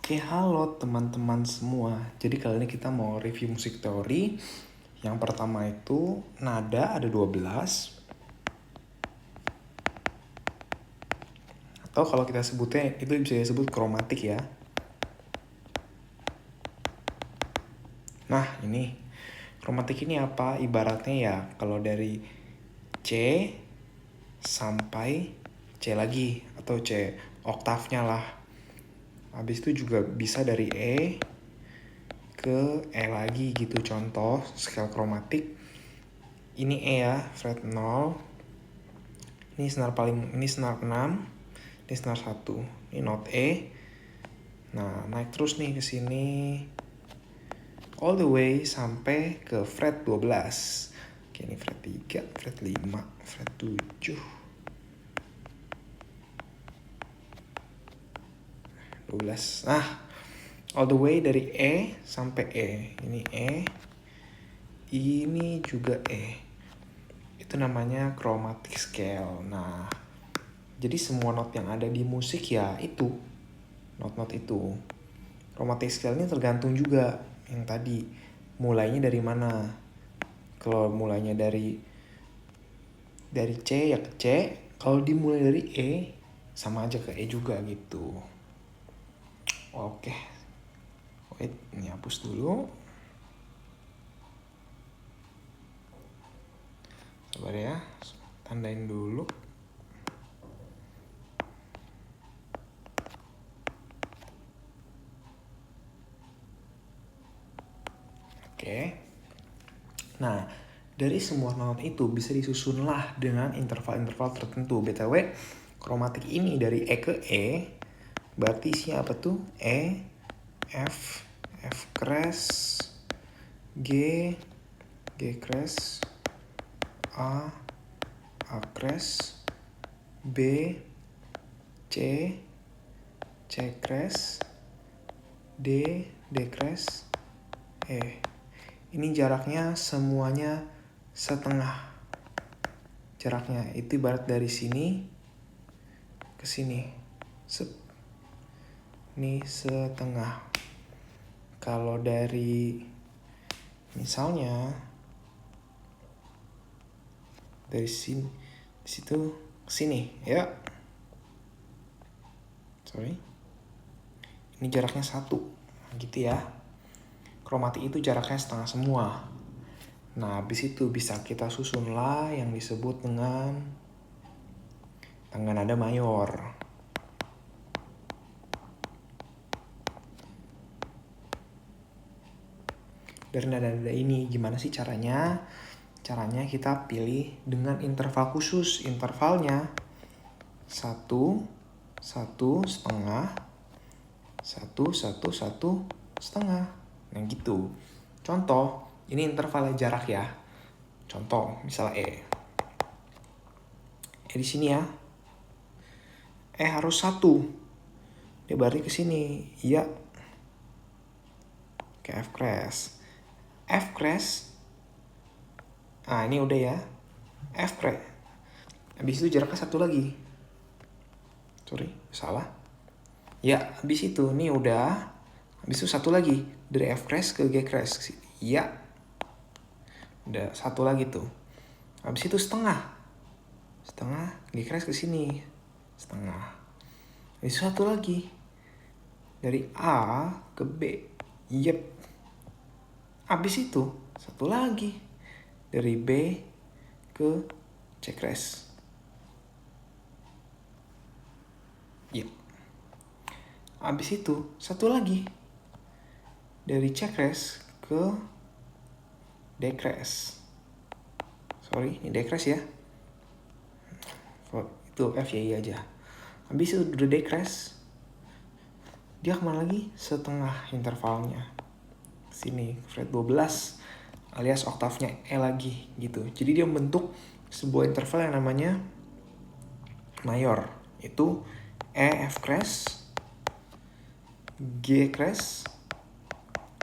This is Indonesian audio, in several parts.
Oke, halo teman-teman semua. Jadi kali ini kita mau review musik teori. Yang pertama itu nada ada 12. Atau kalau kita sebutnya itu bisa disebut kromatik ya. Nah, ini kromatik ini apa? Ibaratnya ya kalau dari C sampai C lagi atau C oktavnya lah. Habis itu juga bisa dari E ke E lagi gitu. Contoh skala kromatik. Ini E ya, fret 0. Ini senar 6, ini senar 1. Ini note E. Nah, naik terus nih ke sini all the way sampai ke fret 12. Oke, ini fret 3, fret 5, fret 7. 12. Nah, all the way dari E sampai E. Ini E. Ini juga E. Itu namanya chromatic scale. Nah, jadi semua not yang ada di musik ya itu. Not-not itu. Chromatic scale ini tergantung juga yang tadi. Mulainya dari mana. Kalau mulainya dari C ya ke C. Kalau dimulai dari E, sama aja ke E juga gitu. Oke. Wait, ini hapus dulu. Sabar ya, tandain dulu. Oke. Nah, dari semua not itu bisa disusunlah dengan interval-interval tertentu. BTW, kromatik ini dari E ke E, berarti isinya apa tuh? E, F, F crash, G, G crash, A crash, B, C, C crash, D crash, E. Ini jaraknya semuanya setengah. Jaraknya itu ibarat dari sini ke sini. Ini setengah. Kalau dari misalnya dari sini, di situ ke sini, ya. Sorry. Ini jaraknya 1. Gitu ya. Kromatik itu jaraknya setengah semua. Nah, habis itu bisa kita susunlah yang disebut dengan tangga nada mayor. Dari nada-nada ini gimana sih caranya? Caranya kita pilih dengan interval khusus. Intervalnya 1, 1, setengah, 1, 1, 1, setengah. Nah gitu. Contoh, ini intervalnya jarak ya. Contoh, misalnya E. E di sini ya. E harus 1. Dia balik ke sini. Iya. Ke F crash. F crash. Nah, ini udah ya. F crash. Habis itu jaraknya 1 lagi. Sorry, salah. Ya, habis itu nih udah. Habis itu 1 lagi dari F crash ke G crash. Iya. Udah 1 lagi tuh. Habis itu setengah. Setengah G crash ke sini. Setengah. Habis itu 1 lagi. Dari A ke B. Yep. Habis itu 1 lagi. Dari B ke C crash. Yep. Habis itu 1 lagi. Dari C crash ke D crash. Sorry, ini D crash ya. Itu F ya I aja. Habis itu udah D crash. Dia kemana lagi? Setengah intervalnya. Sini, fret 12 alias oktavnya E lagi gitu. Jadi dia membentuk sebuah interval yang namanya mayor. Itu E F crash, G crash,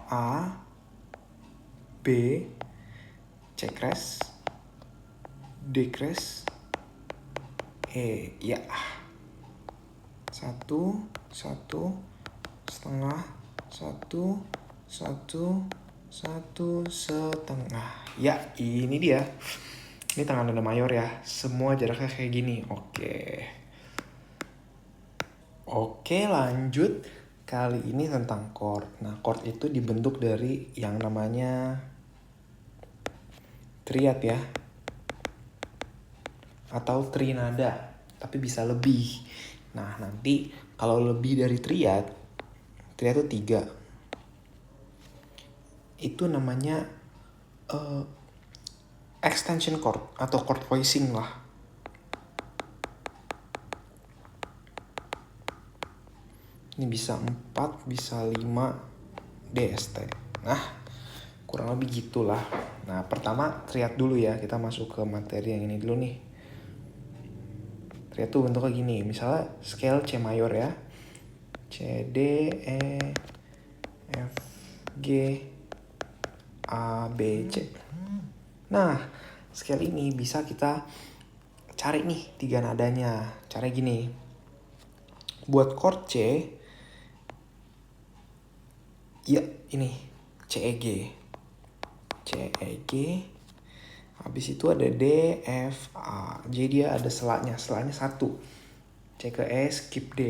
A, B, C crash, D crash, E. Ya. 1, 1, setengah, satu, satu, satu setengah. Ya, ini dia. Ini tangan nada mayor ya. Semua jaraknya kayak gini. Oke, lanjut. Kali ini tentang chord. Nah, chord itu dibentuk dari yang namanya triad ya. Atau trinada. Tapi bisa lebih. Nah, nanti kalau lebih dari triad itu 3. Itu namanya extension chord atau chord voicing lah. Ini bisa 4, bisa 5 DST. Nah, kurang lebih gitulah. Nah, pertama triad dulu ya. Kita masuk ke materi yang ini dulu nih. Triad tuh bentuknya gini. Misalnya scale C mayor ya. C, D, E, F, G, A, B, C. Nah, scale ini bisa kita cari nih 3 nadanya. Caranya gini. Buat chord C, ya ini C, E, G. C, E, G. Habis itu ada D, F, A. Jadi dia ada selanya 1. C ke E, skip D.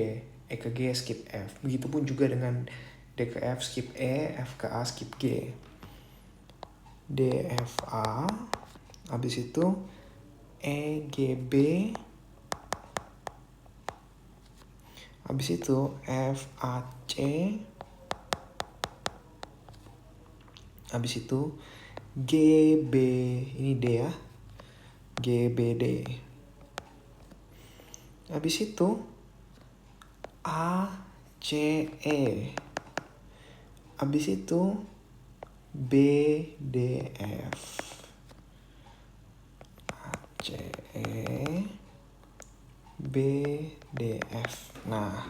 E ke G, skip F. Begitupun juga dengan D ke F, skip E. F ke A, skip G. D, F, A. Habis itu E, G, B. Habis itu F, A, C. Habis itu G, B. Ini D ya. G, B, D. Habis itu A, C, E. Habis itu B, D, F. A, C, E. B, D, F. Nah,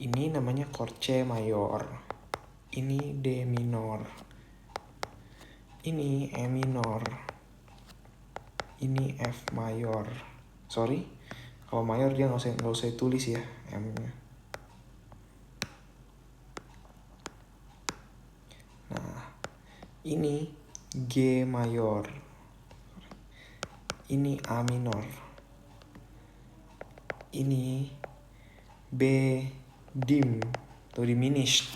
ini namanya chord C mayor. Ini D minor. Ini E minor. Ini F mayor. Sorry, kalau mayor dia nggak usah tulis ya M-nya. Nah, ini G mayor. Ini A minor. Ini B dim atau diminished.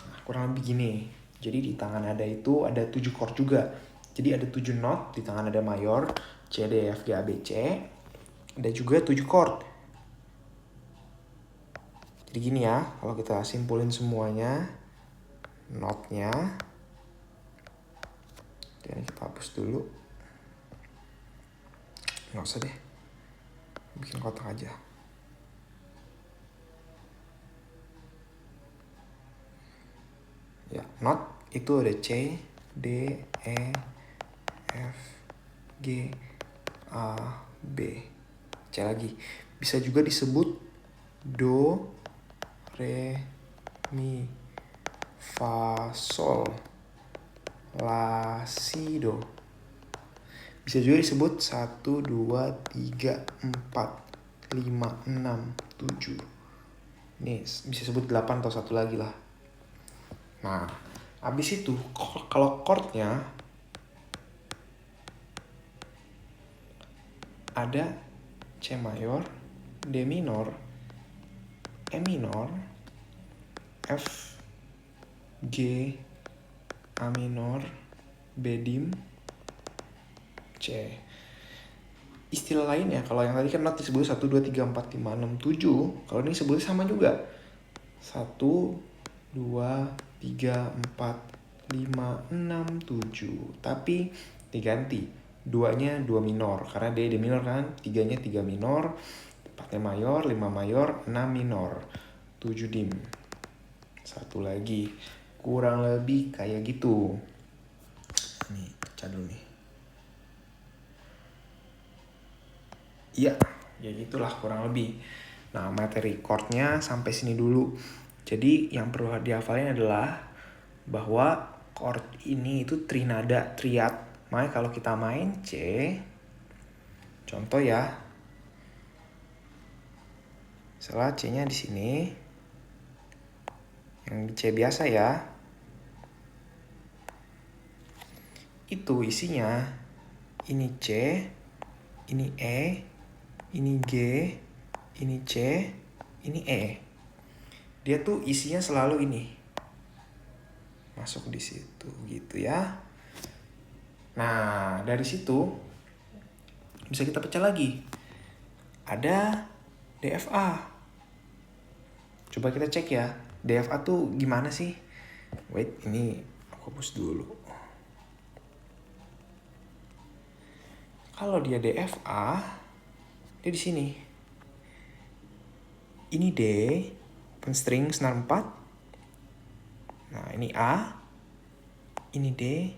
Nah, kurang lebih gini. Jadi di tangan nada itu ada 7 chord juga. Jadi ada 7 not di tangan nada mayor. C, D, F, G, A, B, C. Ada juga 7 chord. Jadi gini ya, kalau kita simpulin semuanya. Notnya. Dan kita hapus dulu. Nggak usah deh. Bikin kotak aja. Ya, not itu ada C, D, E, F, G, A, B. C lagi. Bisa juga disebut Do, Re, Mi, Fa, Sol, La, Si, Do. Bisa juga disebut 1, 2, 3, 4, 5, 6, 7. Nih, bisa sebut 8 atau 1 lagi lah. Nah, habis itu kalau chordnya ada C mayor, D minor, E minor, F, G, A minor, B dim, C. Istilah lainnya, kalau yang tadi kan not disebut 1, 2, 3, 4, 5, 6, 7. Kalau ini sebutnya sama juga. 1, 2, 3, 4, 5, 6, 7. Tapi diganti. 2-nya 2 minor. Karena D minor kan. 3-nya 3 minor. 4-nya mayor, 5 mayor, 6 minor. 7 dim. 1 lagi. Kurang lebih kayak gitu. Nih, pecah dulu nih. Iya, ya gitulah kurang lebih. Nah, materi chordnya sampai sini dulu. Jadi yang perlu dihafalin adalah bahwa chord ini itu trinada, triad. Makanya kalau kita main C, contoh ya, misalnya C-nya di sini, Yang di C biasa ya. Itu isinya ini C, ini E, ini G, ini C, ini E. Dia tuh isinya selalu ini. Masuk di situ gitu ya. Nah, dari situ bisa kita pecah lagi. Ada DFA. Coba kita cek ya. DFA tuh gimana sih? Wait, ini aku hapus dulu. Kalau dia DFA, dia di sini. Ini D, open string senar 4. Nah, ini A, ini D,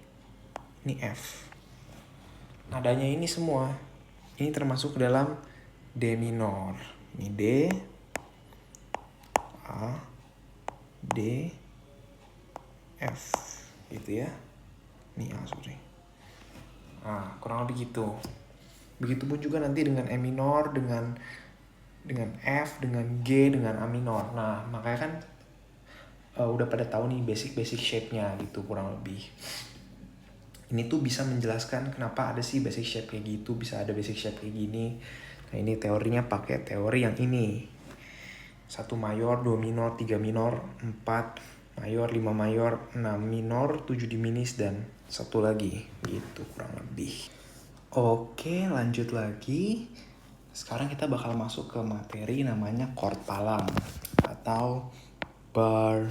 ini F. Nadanya ini semua. Ini termasuk dalam D minor. Ini D, A, D, F. Gitu ya. Ini A, sorry. Nah, kurang lebih gitu. Begitupun juga nanti dengan E minor, dengan F, dengan G, dengan A minor. Nah, makanya kan udah pada tahu nih basic shape-nya gitu kurang lebih. Ini tuh bisa menjelaskan kenapa ada sih basic shape kayak gitu, bisa ada basic shape kayak gini. Nah, ini teorinya pakai teori yang ini. 1 mayor, 2 minor, 3 minor, 4 mayor, 5 mayor, 6 minor, 7 diminis, dan satu lagi gitu kurang lebih. Oke, lanjut lagi. Sekarang kita bakal masuk ke materi namanya chord palang atau bar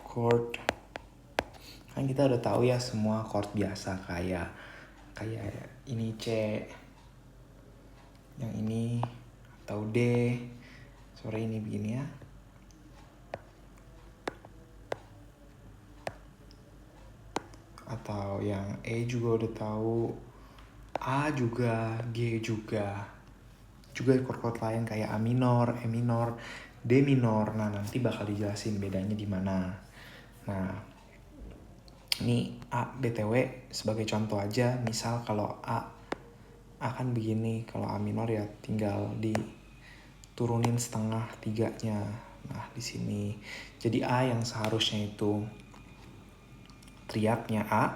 chord. Kan kita udah tahu ya semua chord biasa kayak ini C, yang ini atau D. Sorry ini begini ya. Atau yang E juga udah tahu, A juga, G juga chord-chord lain kayak A minor, E minor, D minor. Nah, nanti bakal dijelasin bedanya di mana. Nah, ini A BTW sebagai contoh aja. Misal kalau A kan begini, kalau A minor ya tinggal diturunin setengah 3-nya. Nah, di sini. Jadi A yang seharusnya itu triadnya A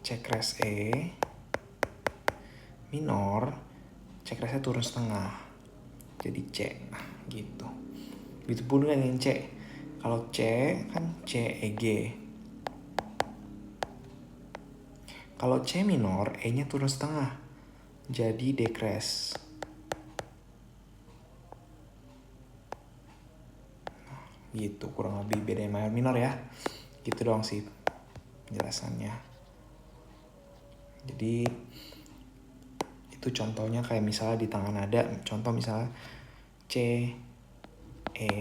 C crash E minor, C crashnya turun setengah jadi C. Nah, gitu. Begitupun dengan C. Kalau C kan C E G. Kalau C minor, E-nya turun setengah jadi D crash. Nah, gitu kurang lebih beda mayor minor ya. Gitu doang sih penjelasannya. Jadi itu contohnya kayak misalnya di tangan nada, contoh misalnya C, E,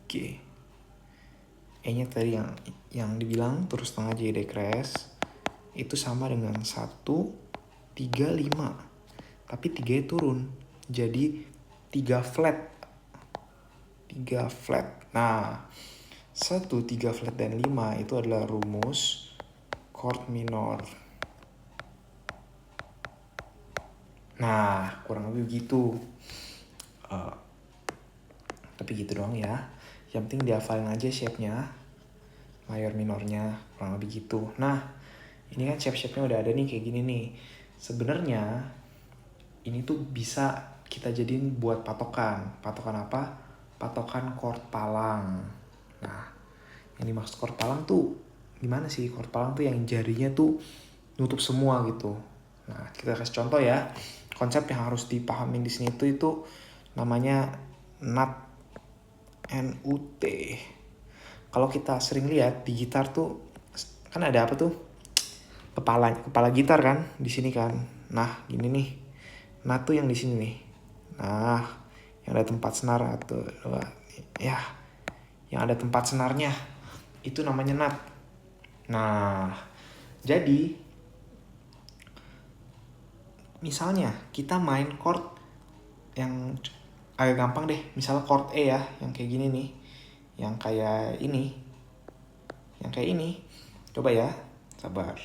G. E-nya tadi yang dibilang terus setengah jadi D crash. Itu sama dengan 1, 3, 5. Tapi 3-nya turun. Jadi 3 flat. 3 flat. Nah, 1, 3 flat, dan 5 itu adalah rumus chord minor. Nah, kurang lebih begitu. Tapi gitu doang ya. Yang penting dihafalin aja shape-nya. Mayor minornya kurang lebih gitu. Nah, ini kan shape-shape-nya udah ada nih kayak gini nih. Sebenarnya ini tuh bisa kita jadiin buat patokan. Patokan apa? Patokan chord palang. Nah, yang dimaksud chord palang tuh gimana sih? Chord palang tuh yang jarinya tuh nutup semua gitu. Nah, kita kasih contoh ya. Konsep yang harus dipahamin di sini itu namanya NUT. NUT. Kalau kita sering lihat di gitar tuh kan ada apa tuh? Kepala gitar kan di sini kan. Nah, gini nih. NUT tuh yang di sini nih. Nah, yang ada tempat senar atau ya, yang ada tempat senarnya itu namanya NUT. Nah, jadi misalnya kita main chord yang agak gampang deh, misalnya chord E ya, yang kayak gini nih, yang kayak ini, Coba ya, sabar.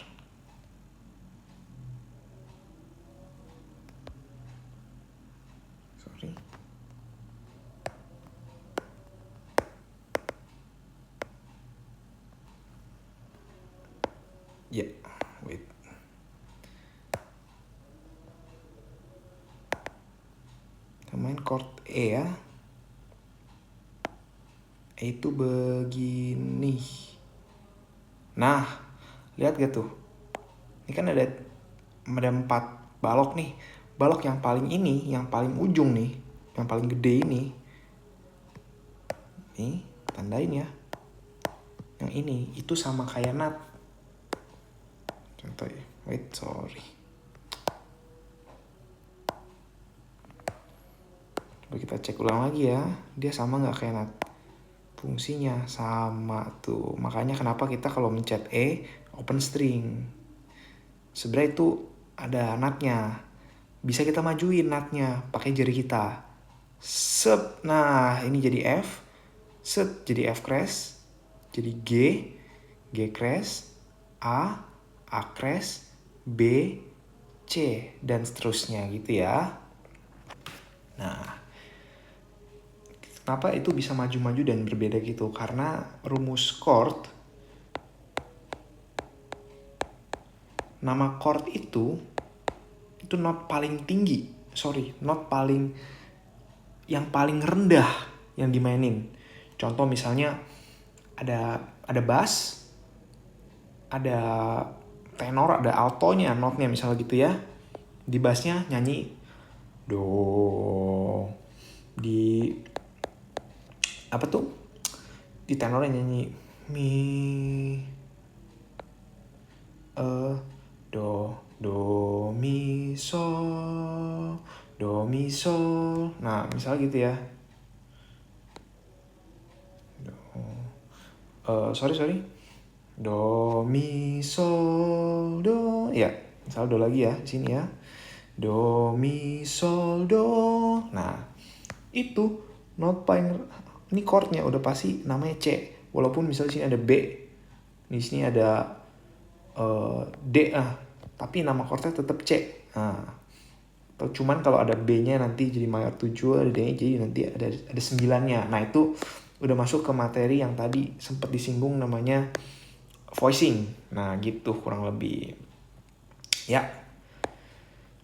Ya, wait. Kita main chord E ya. E itu begini. Nah, lihat gak tuh? Ini kan ada 4 balok nih. Balok yang paling ini, yang paling ujung nih, yang paling gede ini. Nih, tandain ya. Yang ini, itu sama kayak nut. Contoh ya, wait, sorry. Coba kita cek ulang lagi ya. Dia sama gak kayak nut? Fungsinya sama tuh. Makanya kenapa kita kalau mencet E, open string. Sebenarnya itu ada nutnya. Bisa kita majuin nutnya pakai jari kita. Sep. Nah, ini jadi F. Set jadi F crash. Jadi G crash, A crash, B, C, dan seterusnya gitu ya. Nah, kenapa itu bisa maju-maju dan berbeda gitu? Karena rumus chord, nama chord itu not paling tinggi. Not paling, yang paling rendah yang dimainin. Contoh misalnya ada bass, ada tenor, ada altonya, notnya misalnya gitu ya. Di bassnya nyanyi do, di apa tuh, di tenornya nyanyi mi, do mi sol, do mi sol. Nah misalnya gitu ya. Sorry, do mi sol do, ya misal do lagi ya di sini ya, do mi sol do. Nah itu not paling, ini chordnya udah pasti namanya C, walaupun misalnya di sini ada B, di sini ada D tapi nama chordnya tetap C. Nah, atau cuman kalau ada B-nya nanti jadi mayor 7, ada D-nya jadi nanti ada 9-nya. Nah itu udah masuk ke materi yang tadi sempat disinggung namanya voicing. Nah gitu kurang lebih. Ya.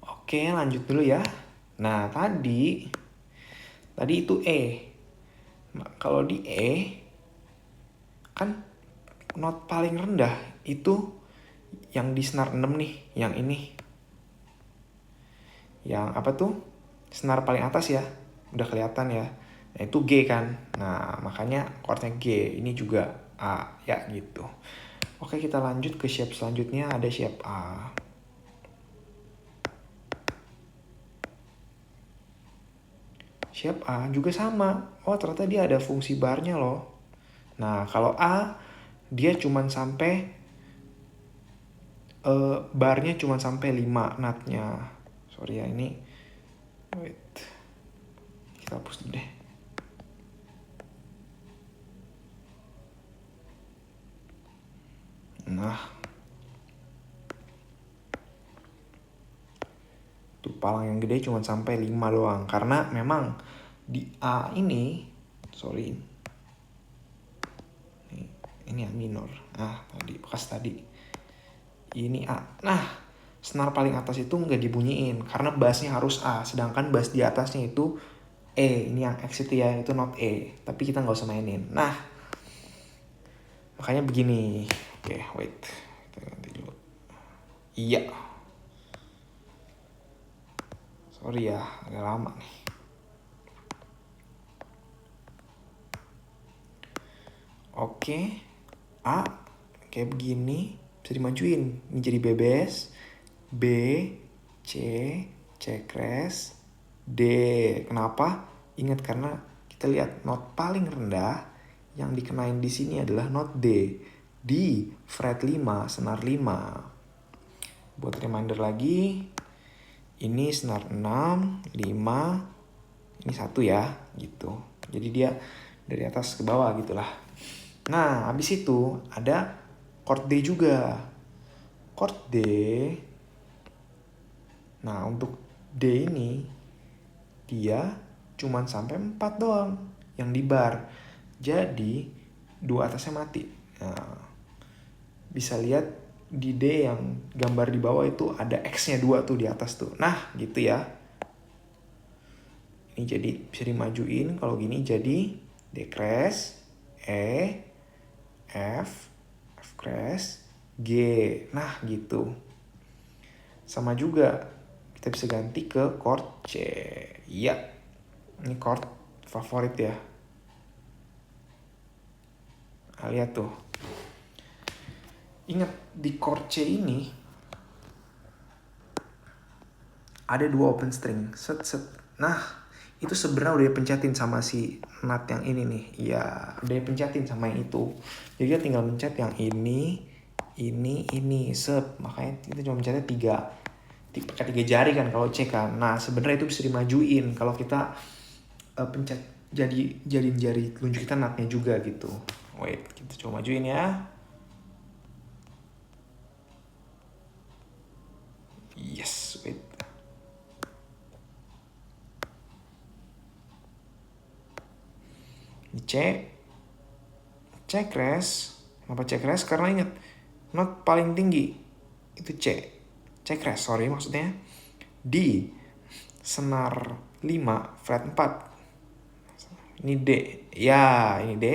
Oke, lanjut dulu ya. Nah, tadi itu E. Nah, kalau di E kan not paling rendah itu yang di senar 6 nih, yang ini. Yang apa tuh? Senar paling atas ya. Udah kelihatan ya. Nah, itu G kan. Nah, makanya chordnya G. Ini juga A ya gitu. Oke, kita lanjut ke shape selanjutnya. Ada shape A. Shape A juga sama. Oh, ternyata dia ada fungsi barnya loh. Nah, kalau A dia cuman sampai barnya cuman sampai 5 notnya. Sorry ya, ini wait. Kita hapus dulu deh. Nah, tuh palang yang gede cuma sampai 5 doang. Karena memang di A ini, sorry, ini A minor. Tadi bekas tadi. Ini A. Nah, senar paling atas itu nggak dibunyiin karena bassnya harus A. Sedangkan bass di atasnya itu E. Ini yang X itu ya, itu not E. Tapi kita nggak usah mainin. Nah, makanya begini. Oke, wait. Kita ganti dulu. Iya. Sorry ya, agak lama nih. Oke. A kayak begini, bisa dimajuin. Ini jadi B bass, B, C, C crash, D. Kenapa? Ingat karena kita lihat not paling rendah yang dikenain di sini adalah not D di fret 5, senar 5. Buat reminder lagi, ini senar 6, 5, ini 1 ya, gitu. Jadi dia dari atas ke bawah gitulah. Nah, habis itu ada chord D juga. Chord D. Nah, untuk D ini dia cuman sampai 4 doang yang di bar. Jadi 2 atasnya mati. Nah, bisa lihat di D yang gambar di bawah itu ada X-nya 2 tuh di atas tuh. Nah, gitu ya. Ini jadi bisa dimajuin kalau gini jadi D crash, E, F, F crash, G. Nah, gitu. Sama juga kita bisa ganti ke chord C. Iya. Ini chord favorit ya. Nah, lihat tuh. Ingat di chord C ini ada 2 open string. Set set. Nah, itu sebenarnya udah dipencetin sama si nut yang ini nih. Iya, udah dipencetin sama yang itu. Jadi dia tinggal mencet yang ini. Set. Makanya kita cuma mencetnya 3. Pakai 3 jari kan kalau C kan. Nah, sebenarnya itu bisa dimajuin kalau kita pencet jadiin jari telunjuk kita nutnya juga gitu. Wait, kita coba majuin ya. Yes, wait. C crash. Kenapa C crash? Karena ingat not paling tinggi itu C crash, sorry maksudnya. D senar 5 fret 4. Ini D. Ya, ini D.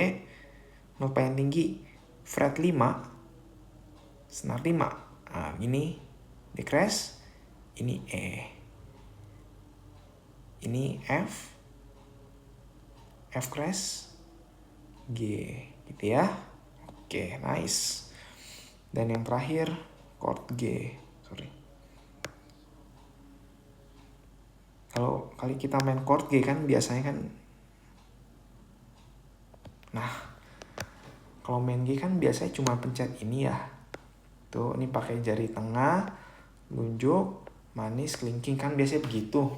Not paling tinggi fret 5 senar 5. Nah, ini D crash. Ini E. Ini F crash, G, gitu ya. Oke, nice. Dan yang terakhir chord G, sorry. Kalau kali kita main chord G kan biasanya kan, nah kalau main G kan biasanya cuma pencet ini ya. Tuh, ini pakai jari tengah, telunjuk, manis, kelingking kan biasanya begitu.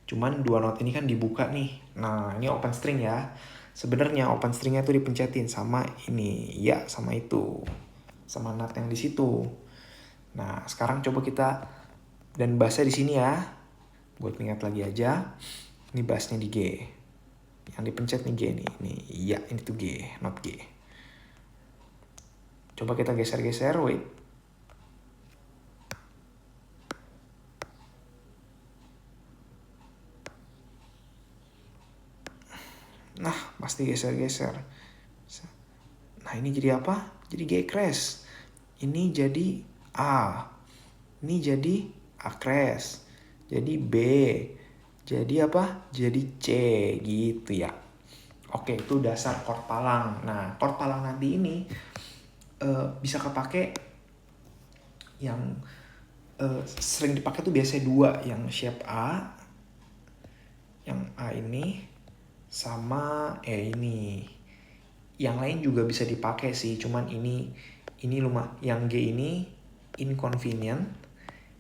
Cuman 2 not ini kan dibuka nih. Nah, ini open string ya. Sebenarnya open stringnya tuh dipencetin sama ini, ya sama itu, sama nut yang di situ. Nah, sekarang coba kita dan bassnya di sini ya. Buat ingat lagi aja. Ini bassnya di G. Yang dipencet nih G nih. Ini ya, ini tuh G, not G. Coba kita geser-geser, wait. Nah, pasti geser-geser. Nah, ini jadi apa? Jadi G crash. Ini jadi A. Ini jadi A crash. Jadi B. Jadi apa? Jadi C gitu ya. Oke, itu dasar chord palang. Nah, chord palang nanti ini bisa kepake yang sering dipakai tuh biasanya 2, yang shape A, yang A ini, sama ini. Yang lain juga bisa dipakai sih, cuman ini yang G ini inconvenient,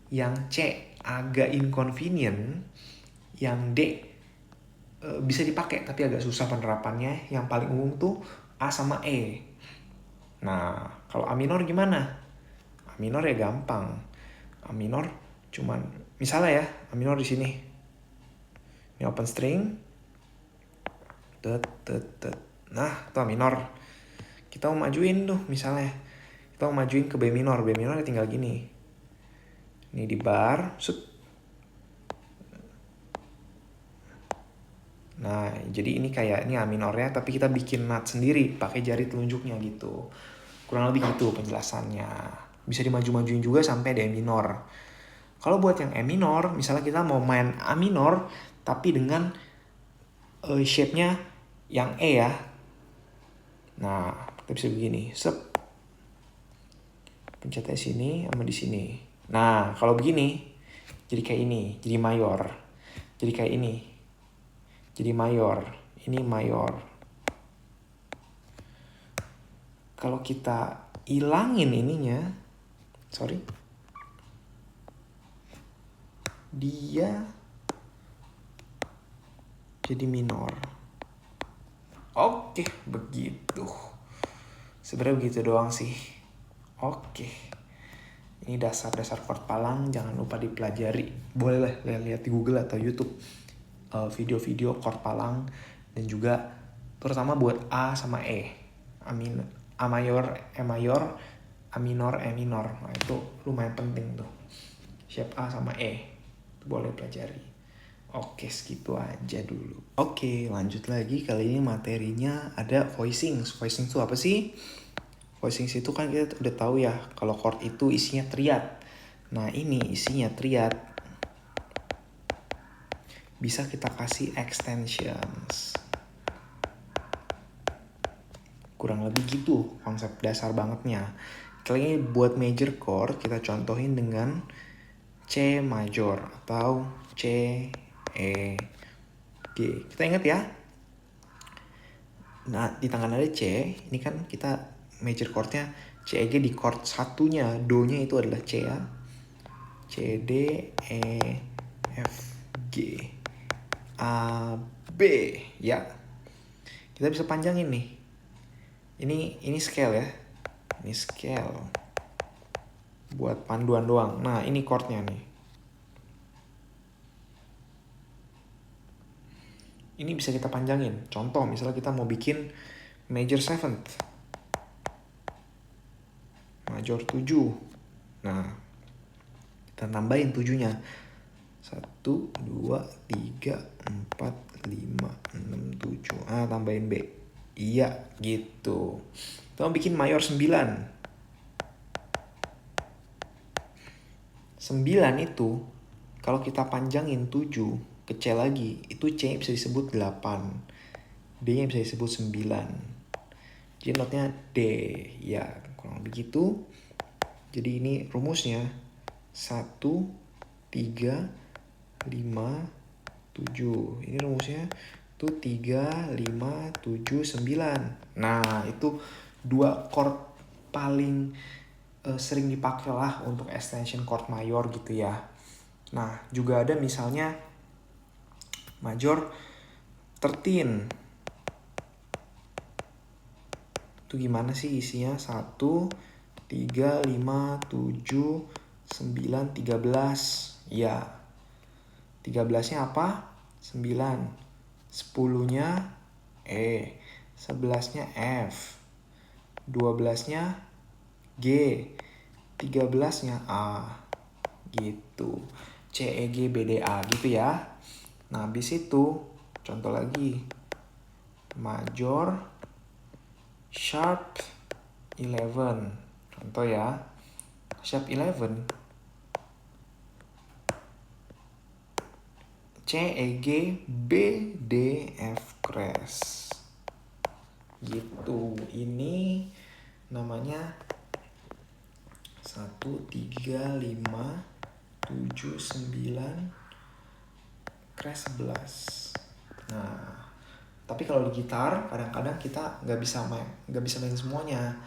yang C agak inconvenient, yang D bisa dipakai tapi agak susah penerapannya. Yang paling umum tuh A sama E. Nah, kalau A minor gimana? A minor ya gampang. A minor cuman misalnya ya, A minor di sini. Ini open string. Nah, itu A minor. Kita mau majuin tuh misalnya. Kita mau majuin ke B minor. B minor ya tinggal gini. Ini di bar, Nah, jadi ini kayak ini A minornya, tapi kita bikin nut sendiri pakai jari telunjuknya gitu. Kurang lebih gitu penjelasannya. Bisa dimaju-majuin juga sampai D minor. Kalau buat yang E minor, misalnya kita mau main A minor, tapi dengan shape-nya yang E ya. Nah, kita bisa begini, pencetnya sini sama di sini. Nah, kalau begini, jadi kayak ini, jadi mayor. Jadi kayak ini. Jadi mayor, ini mayor. Kalau kita ilangin ininya, dia jadi minor. Oke, begitu. Sebenarnya begitu doang sih. Oke. Ini dasar-dasar chord palang, jangan lupa dipelajari. Boleh lah lihat di Google atau YouTube video-video chord palang, dan juga terutama buat A sama E. A mayor, E mayor, A minor, E minor. Nah itu lumayan penting tuh. Shape A sama E. Itu boleh pelajari. Oke, segitu aja dulu. Oke, lanjut lagi. Kali ini materinya ada voicings. Voicings itu apa sih? Voicings itu kan kita udah tahu ya, kalau chord itu isinya triad. Nah ini isinya triad. Bisa kita kasih extensions. Kurang lebih gitu konsep dasar bangetnya. Kali ini buat major chord kita contohin dengan C major atau C, E, G. Kita ingat ya. Nah di tangan ada C, ini kan kita major chordnya C, E, G di chord satunya. Do-nya itu adalah C ya. C, D, E, F, G, A, B ya. Kita bisa panjangin nih. Ini scale ya. Ini scale. Buat panduan doang. Nah, ini chordnya nih. Ini bisa kita panjangin. Contoh, misalnya kita mau bikin major 7th. Major 7. Nah, kita tambahin 7-nya. 1, 2, 3, 4, 5, 6, 7. Tambahin B. Iya, gitu. Kita mau bikin mayor 9. 9 itu, kalau kita panjangin 7 ke C lagi, itu C bisa disebut 8. D-nya bisa disebut 9. Jadi notnya D. Ya, kurang begitu. Jadi ini rumusnya 1, 3, 5, 7. Ini rumusnya tuh 3, 5, 7, 9. Nah, itu 2 chord paling sering dipakai lah untuk extension chord mayor gitu ya. Nah, juga ada misalnya major 13. Itu gimana sih isinya? 1, 3, 5, 7, 9, 13. Ya. 13-nya apa? 9. 10-nya E. 11-nya F. 12-nya G. 13-nya A. Gitu. C, E, G, B, D, A gitu ya. Nah, habis itu contoh lagi. Major sharp 11. Contoh ya. Sharp 11. C, E, G, B, D, F crash. Gitu. Ini namanya 1, 3, 5, 7, 9 crash 11. Nah, tapi kalau di gitar kadang-kadang kita nggak bisa main semuanya.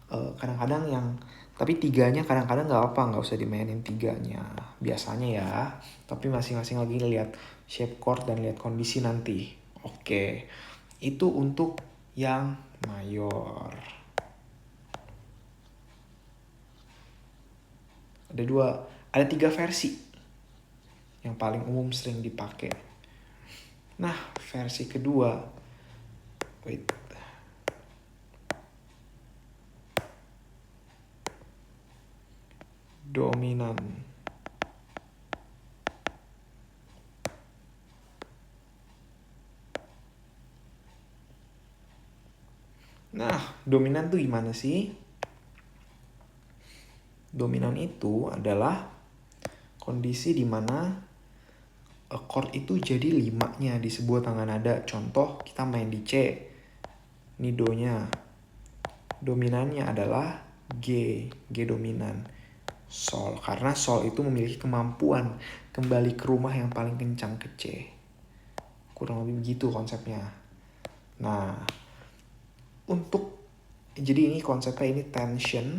Kadang-kadang yang tapi 3-nya kadang-kadang nggak usah dimainin 3-nya biasanya ya. Tapi masing-masing lagi lihat shape chord dan lihat kondisi nanti. Oke, itu untuk yang mayor. Ada 3 versi yang paling umum sering dipakai. Nah, versi kedua, dominan. Nah, dominan tuh gimana sih? Dominan itu adalah kondisi di mana chord itu jadi 5-nya di sebuah tangga nada. Contoh kita main di C. Ini do-nya. Dominannya adalah G. G dominan. Sol. Karena sol itu memiliki kemampuan kembali ke rumah yang paling kencang ke C. Kurang lebih begitu konsepnya. Nah, jadi ini konsepnya ini tension,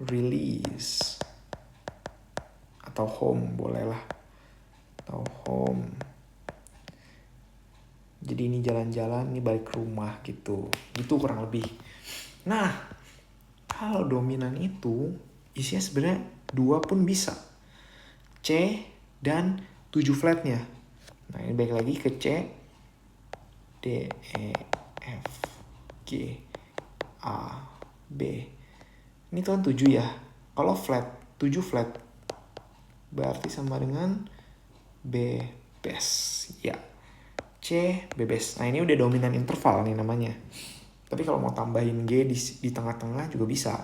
release, atau home bolehlah, atau home. Jadi ini jalan-jalan, ini balik ke rumah gitu kurang lebih. Nah, kalau dominan itu isinya sebenarnya 2 pun bisa, C dan 7 flatnya. Nah ini balik lagi ke C, D, E, F, G, A, B. Ini tuh kan 7 ya. Kalau flat, 7 flat berarti sama dengan B bass. Ya. C B bass. Nah, ini udah dominan interval nih namanya. Tapi kalau mau tambahin G di tengah-tengah juga bisa.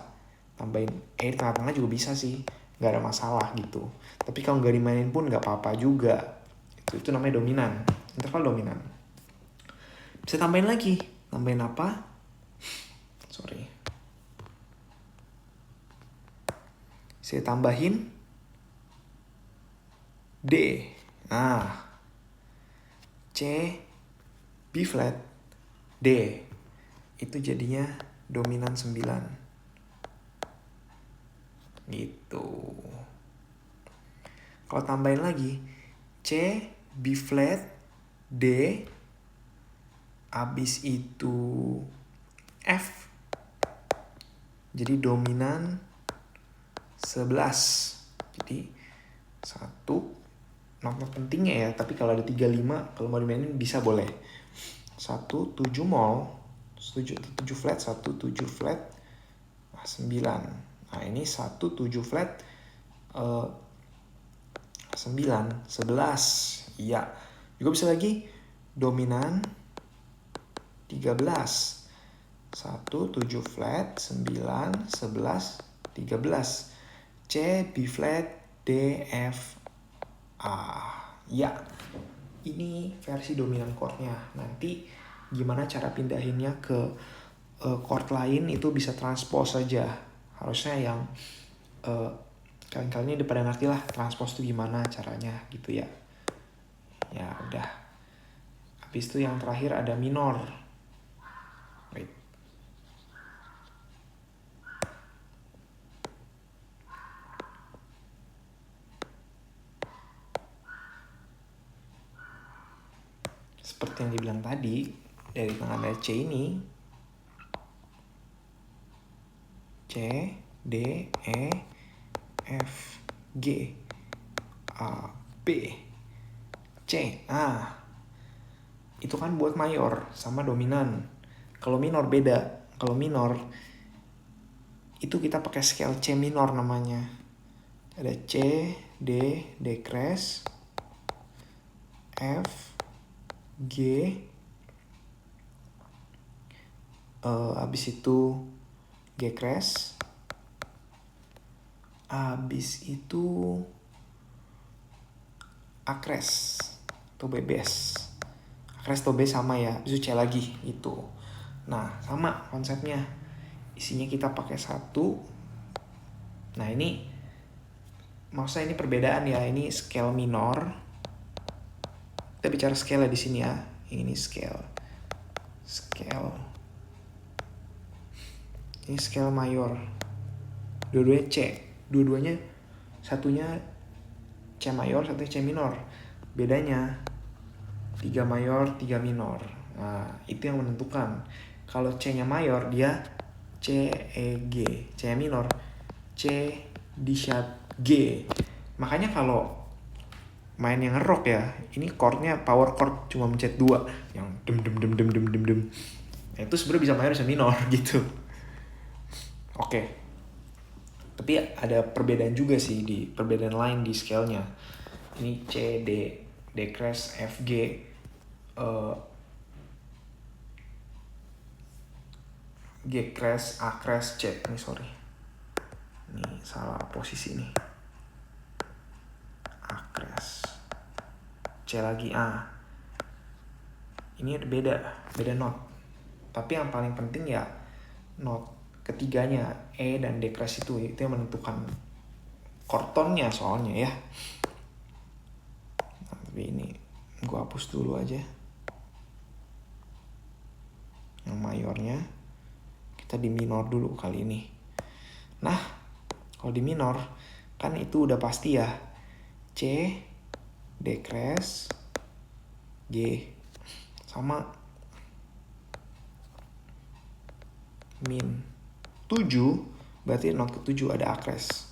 Tambahin E di tengah-tengah juga bisa sih. Nggak ada masalah gitu. Tapi kalau nggak dimainin pun nggak apa-apa juga. Itu namanya dominan. Interval dominan. Bisa tambahin lagi. Tambahin apa? Sorry. Saya tambahin D. Nah. C B flat D. Itu jadinya dominan 9. Gitu. Kalau tambahin lagi C B flat D, abis itu F, jadi dominan 11. Jadi satu not pentingnya ya, tapi kalau ada 35 kalau mau dimainin bisa boleh. 1 7 mol 7 flat 1 7 flat 9. Nah, ini 1 7 flat 9 11. Iya. Juga bisa lagi dominan 13. 1 7 flat 9 11 13. C B flat D F A. Ya. Ini versi dominan chordnya. Nanti gimana cara pindahinnya ke chord lain itu bisa transpose saja. Harusnya yang kalian-kalian udah pada ngerti lah transpose itu gimana caranya gitu ya. Ya udah. Habis itu yang terakhir ada minor. Wait. Seperti yang dibilang tadi, dari tengah ada C ini, C, D, E, F, G, A, B, C. Nah, itu kan buat mayor sama dominan. Kalau minor beda. Kalau minor itu kita pakai scale C minor namanya. Ada C, D, D crash, F, G, abis itu G crash, abis itu A crash atau B bass. A crash atau B sama ya, abis itu C lagi gitu. Nah, sama konsepnya. Isinya kita pakai 1. Nah, ini maksudnya ini perbedaan ya. Ini scale minor. Kita bicara scale di sini ya. Ini scale. Ini scale mayor. Dua-duanya C. Dua-duanya satunya C mayor, satunya C minor. Bedanya 3 mayor, 3 minor. Nah, itu yang menentukan. Kalau C-nya mayor dia C E G. C-nya minor C D sharp G. Makanya kalau main yang rock ya, ini chordnya power chord cuma mencet 2 yang dem dem dem dem dem dem dem. Nah, itu sebenarnya bisa mayor bisa minor gitu. Oke. Tapi ada perbedaan juga sih, di perbedaan lain di scale-nya. Ini C, D crash, F, G, G crash, A crash, C. Ini sorry. Ini salah posisi nih. A crash. C lagi A. Ini beda not. Tapi yang paling penting ya not ketiganya, E dan D crash itu yang menentukan chord tone-nya soalnya ya. Nah, tapi ini gue hapus dulu aja. Yang mayornya kita di minor dulu kali ini. Nah, kalau di minor kan itu udah pasti ya. C, D crash, G sama min 7, berarti not ke-7 ada A crash.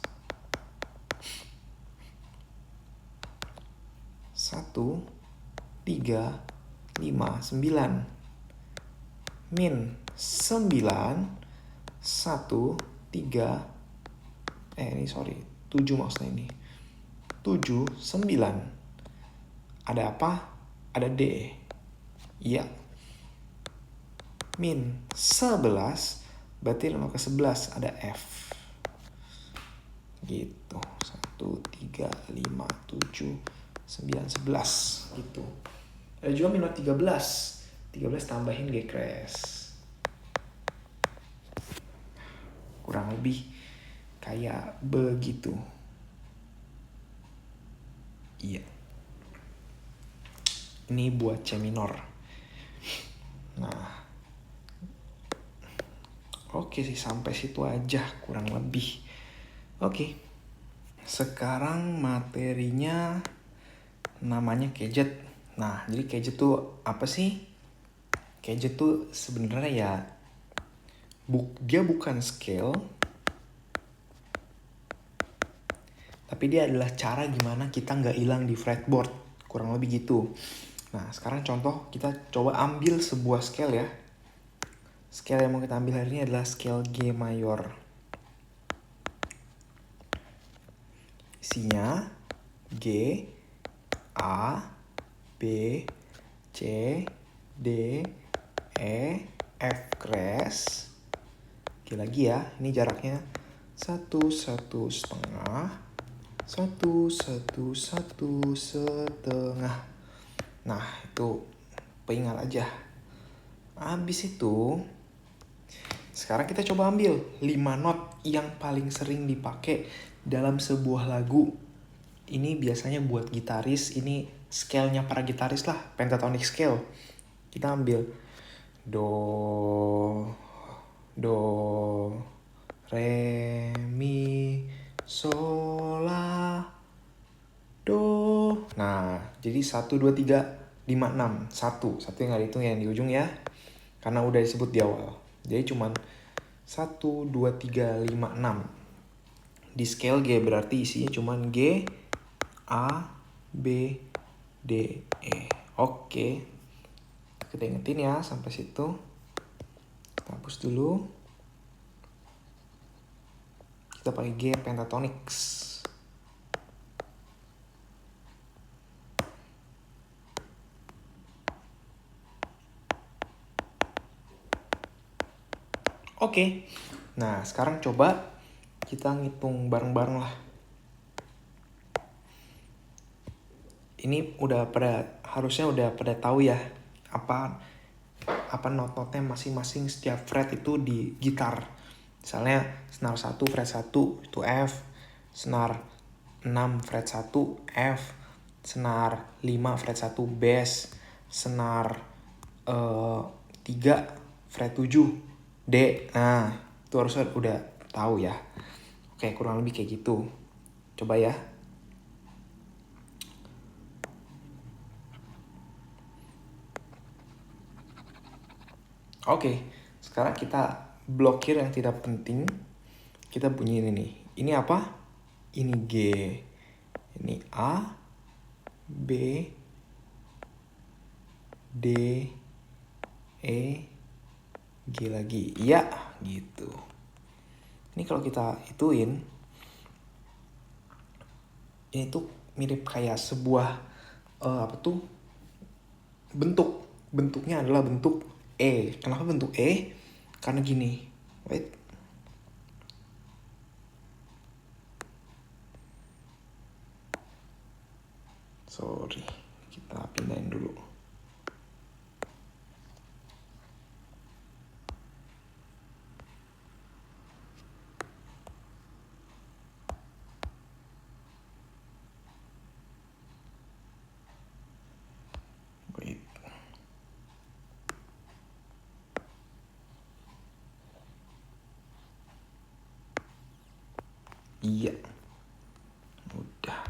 1 3 5 9 min 9 1, 3, ini sorry, 7 maksudnya ini. 7, 9. Ada apa? Ada D. Iya. Min 11, berarti 5 ke 11 ada F. Gitu. 1, 3, 5, 7, 9, 11. Gitu. Ada juga minus 13. 13 tambahin G crash. Kurang lebih kayak begitu. Iya. Ini buat C minor. Nah. Oke sih, sampai situ aja kurang lebih. Oke. Sekarang materinya namanya Kajet. Nah, jadi Kajet tuh apa sih? Kajet tuh sebenarnya ya dia bukan scale, tapi dia adalah cara gimana kita nggak hilang di fretboard, kurang lebih gitu. Nah, sekarang contoh kita coba ambil sebuah scale ya. Scale yang mau kita ambil hari ini adalah scale G mayor. Isinya G, A, B, C, D, E, F crash. Oke lagi ya, ini jaraknya 1, 1, setengah, 1, 1, 1, setengah. Nah itu pengingat aja. Habis itu sekarang kita coba ambil 5 not yang paling sering dipakai dalam sebuah lagu. Ini biasanya buat gitaris, ini scale-nya para gitaris lah, pentatonic scale. Kita ambil Do, Re, Mi, Sol, La, Do. Nah, jadi 1, 2, 3, 5, 6. Satu yang nggak dihitung yang di ujung ya. Karena udah disebut di awal. Jadi cuman 1, 2, 3, 5, 6. Di scale G berarti isinya cuman G, A, B, D, E. Oke. Kita ingetin ya sampai situ. Kita hapus dulu. Kita pakai G pentatonics. Oke. Nah, sekarang coba kita ngitung bareng-bareng lah. Ini harusnya udah pada tahu ya apa not-notnya masing-masing setiap fret itu di gitar. Misalnya senar 1 fret 1 itu F, senar 6 fret 1 F, senar 5 fret 1 bass, senar 3 fret 7 D. Nah, itu harusnya udah tahu ya. Oke, kurang lebih kayak gitu. Coba ya. Oke, sekarang kita blokir yang tidak penting. Kita bunyiin ini. Ini apa? Ini G. Ini A, B, D, E, G lagi. Iya, gitu. Ini kalau kita ituin, ini tuh mirip kayak sebuah bentuknya adalah bentuk E. Kenapa bentuk E? Karena gini. Wait. Sorry. Kita pindahin dulu. Wait. Iya. Udah.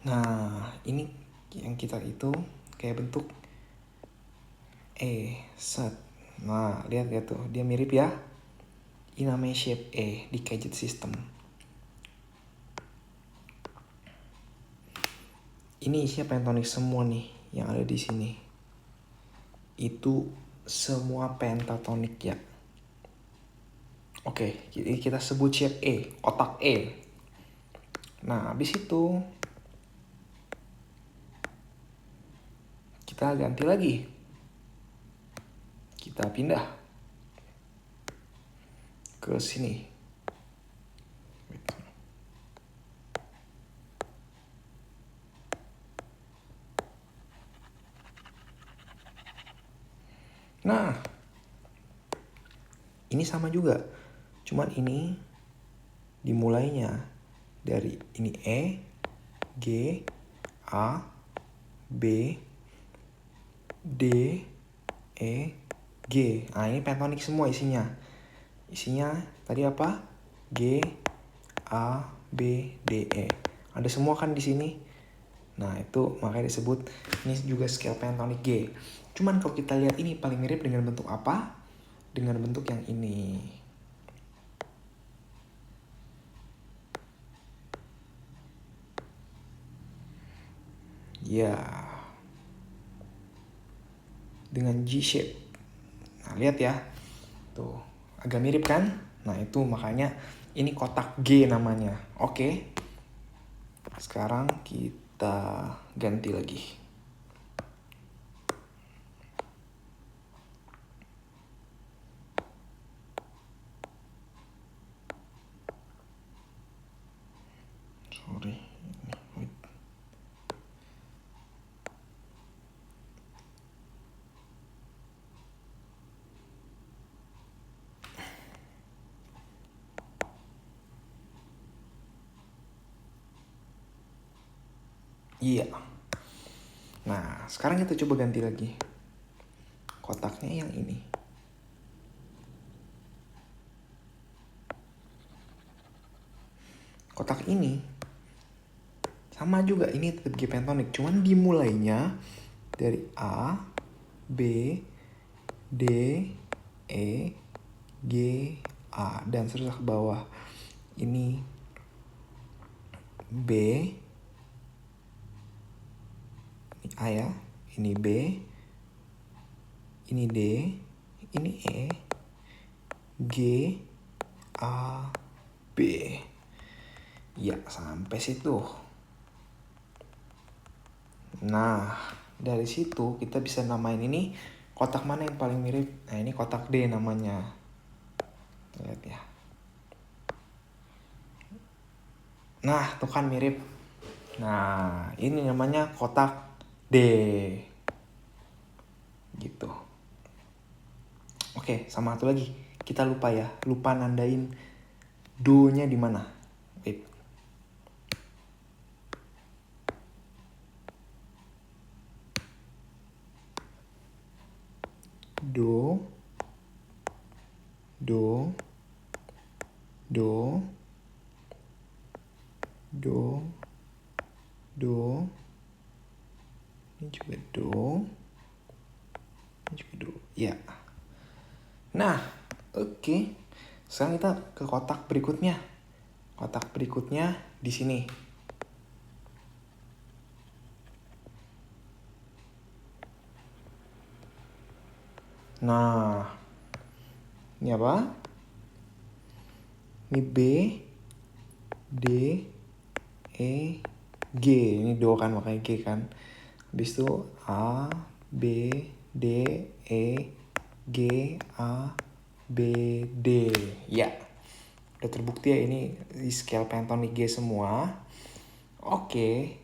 Nah, ini yang kita itu kayak bentuk set. Nah, lihat tuh, dia mirip ya. Ini namanya shape E di Kajet system. Ini isinya pentatonic semua nih yang ada di sini. Itu semua pentatonic ya. Oke, jadi kita sebut shape E, kotak E. Nah, habis itu kita ganti lagi. Kita pindah ke sini. Nah, ini sama juga. Cuman ini dimulainya dari ini E, G, A, B, D, E, G. Nah, ini pentatonik semua isinya. Isinya tadi apa? G, A, B, D, E. Ada semua kan di sini. Nah, itu makanya disebut ini juga scale pentatonik G. Cuman kalau kita lihat ini paling mirip dengan bentuk apa? Dengan bentuk yang ini. Ya. Dengan G shape. Nah, lihat ya. Tuh, agak mirip kan? Nah, itu makanya ini kotak G namanya. Oke. Sekarang kita ganti lagi. Sorry. Wait. Iya. Nah, sekarang kita coba ganti lagi. Kotaknya yang ini. Kotak ini sama juga, ini tetap G pentatonik, cuman dimulainya dari A, B, D, E, G, A, dan seterusnya ke bawah. Ini B, ini A ya, ini B, ini D, ini E, G, A, B. Ya, sampai situ. Nah, dari situ kita bisa namain ini kotak mana yang paling mirip. Nah, ini kotak D namanya. Lihat ya. Nah, tuh kan mirip. Nah, ini namanya kotak D. Gitu. Oke, sama satu lagi. Kita lupa ya. Lupa nandain do-nya di mana. Wait. Do, do, do, do, do, ini juga do, ini juga do. Ya. Nah, oke. Sekarang kita ke kotak berikutnya. Kotak berikutnya di sini. Nah, ini apa? Ini B, D, E, G. Ini do kan, makanya G kan. Habis itu A, B, D, E, G, A, B, D. Ya, udah terbukti ya ini di scale pentatonik G semua. Oke,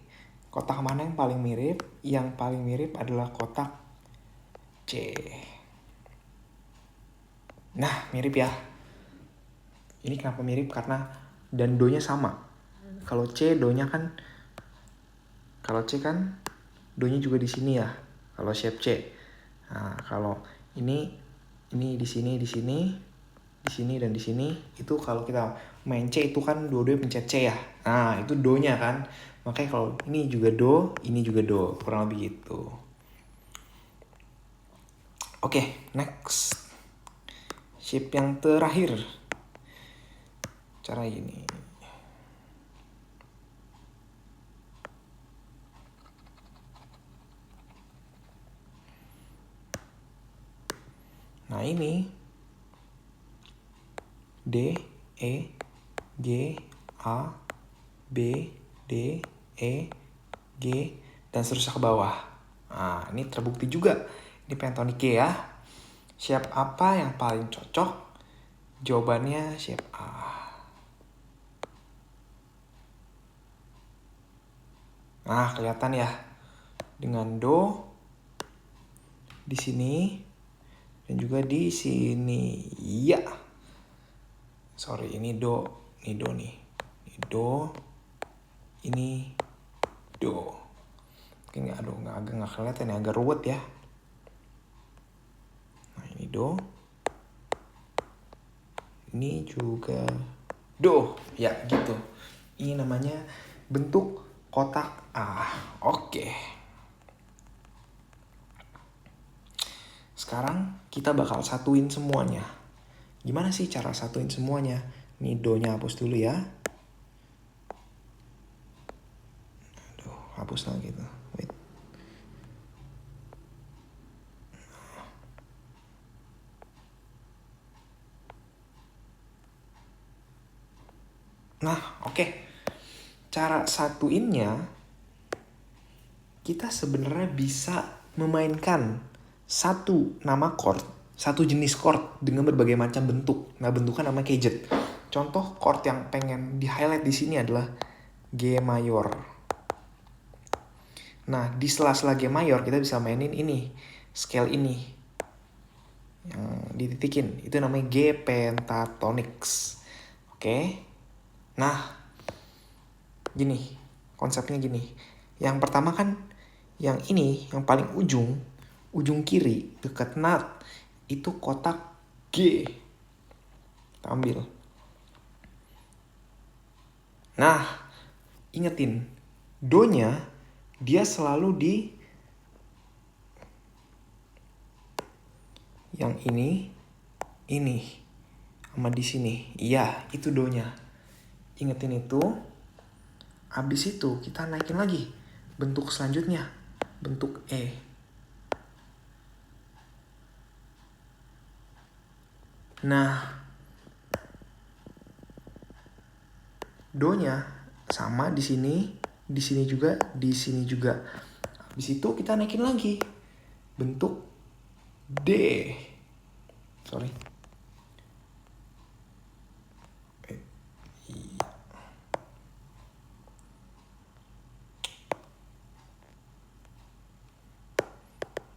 kotak mana yang paling mirip? Yang paling mirip adalah kotak C. Nah, mirip ya. Ini kenapa mirip? Karena dan do-nya sama. Kalau C, do-nya kan, kalau C kan do-nya juga di sini ya. Kalau shape C. Nah, kalau ini di sini, di sini, di sini dan di sini. Itu kalau kita main C itu kan dua-duanya pencet C ya. Nah, itu do-nya kan. Makanya kalau ini juga do, ini juga do. Kurang lebih gitu. Oke, next. Shape yang terakhir. Cara ini. Nah, ini D, E, G, A, B, D, E, G, dan seterusnya ke bawah. Nah, ini terbukti juga. Ini pentatonik G ya. Shape apa yang paling cocok? Jawabannya shape A. Nah, kelihatan ya. Dengan do di sini dan juga di sini. Iya. Sorry, ini do. Ini do nih. Ini do. Ini do. Mungkin agak kelihatan ya, agak ruwet ya. Nah, ini do. Ini juga do. Ya, gitu. Ini namanya bentuk kotak A. Oke. Sekarang kita bakal satuin semuanya. Gimana sih cara satuin semuanya? Ini do-nya hapus dulu ya. Aduh, hapus lagi tuh. Wait. Nah, oke. Cara satuinnya, kita sebenarnya bisa memainkan satu nama chord, satu jenis chord dengan berbagai macam bentuk. Nah, bentuknya namanya gadget. Contoh chord yang pengen di-highlight di sini adalah G mayor. Nah, di sela-sela G mayor kita bisa mainin ini, scale ini. Yang dititikin, itu namanya G pentatonics. Oke. Nah, gini, konsepnya gini. Yang pertama kan, yang ini, yang paling ujung kiri, dekat nut, itu kotak G. Kita ambil. Nah, ingetin, do-nya, dia selalu di yang ini, sama di sini. Iya, itu do-nya. Ingetin itu. Habis itu kita naikin lagi bentuk selanjutnya, bentuk E. Nah, do-nya sama di sini juga, di sini juga. Habis itu kita naikin lagi bentuk D. Sorry.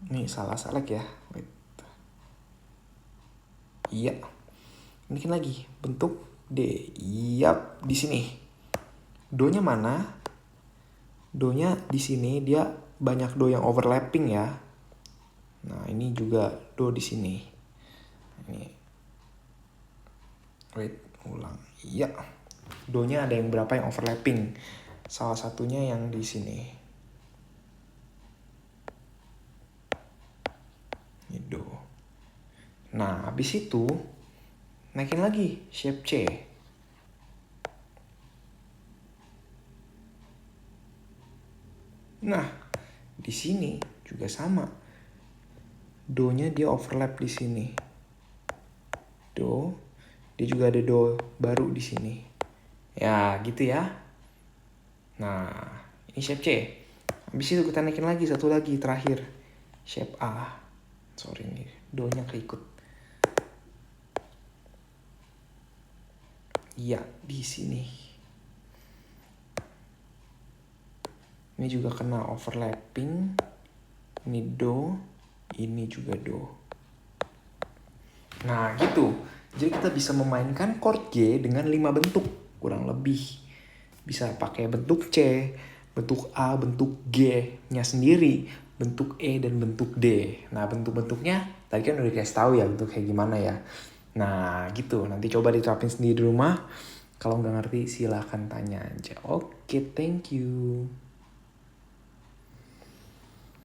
Nih salah select ya. Wait. Iya. Bikin lagi bentuk D. Yap, di sini. Do-nya mana? Do-nya di sini, dia banyak do yang overlapping ya. Nah, ini juga do di sini. Ini. Wait, ulang. Iya. Do-nya ada yang berapa yang overlapping. Salah satunya yang di sini. Ini do. Nah, habis itu naikin lagi shape C. Nah, di sini juga sama. Do-nya dia overlap di sini. Do, dia juga ada do baru di sini. Ya, gitu ya. Nah, ini shape C. Habis itu kita naikin lagi satu lagi terakhir. Shape A. Sorry nih, do-nya keikut. Iya, di sini. Ini juga kena overlapping. Ini do, ini juga do. Nah, gitu. Jadi kita bisa memainkan chord G dengan 5 bentuk, kurang lebih. Bisa pakai bentuk C, bentuk A, bentuk G-nya sendiri, bentuk E, dan bentuk D. Nah, bentuk-bentuknya tadi kan udah dikasih tahu ya bentuk kayak gimana ya. Nah, gitu. Nanti coba diterapin sendiri di rumah. Kalau nggak ngerti silahkan tanya aja. Oke, thank you.